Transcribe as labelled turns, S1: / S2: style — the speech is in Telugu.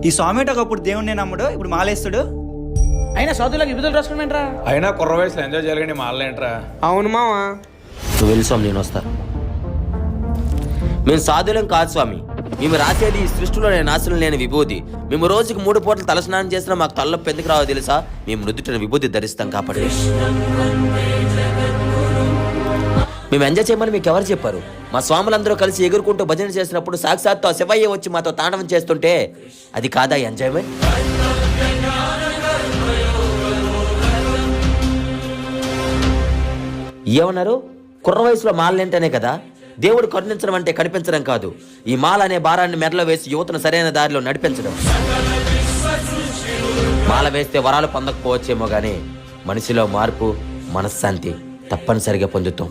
S1: ఈ స్వామి ఒకప్పుడు దేవుడిని నమ్ముడు, ఇప్పుడు మాలేస్తాడు.
S2: అయినా సౌతులకు విభుదలు రాసుకున్నాంట్రా.
S3: అయినా కుర్ర వయసులో ఎంజాయ్ చేయాలని మాలేంట్రా.
S2: అవును మావా.
S4: నువ్వు వెళ్ళి స్వామి, నేను వస్తా. మేము సాధులం కాదు స్వామి, మేము రాసేది ఈ సృష్టిలో నాశనం లేని విభూతి. మేము రోజుకి 3 పూటలు తలస్నానం చేసినా మాకు తలనొప్పి ఎందుకు రావో తెలుసా? మేము నుదుటిన విభూతి ధరిస్తాం కాబట్టి. మేము ఎంజాయ్ చేయమని మీకు ఎవరు చెప్పారు? మా స్వాములందరూ కలిసి ఎగురుకుంటూ భజన చేసినప్పుడు సాక్షాత్తు ఆ శివయ్య వచ్చి మాతో తాండవం చేస్తుంటే అది కాదా ఎంజాయ్మెంట్? ఏమన్నారు? కుర్ర వయసులో మాలలేంటనే కదా. దేవుడు కరుణించడం అంటే కనిపించడం కాదు, ఈ మాల అనే భారాన్ని మెడలో వేసి యువతను సరైన దారిలో నడిపించడం. మాల వేస్తే వరాలు పొందకపోవచ్చేమో కానీ మనిషిలో మార్పు, మనశ్శాంతి తప్పనిసరిగా పొందుతాం.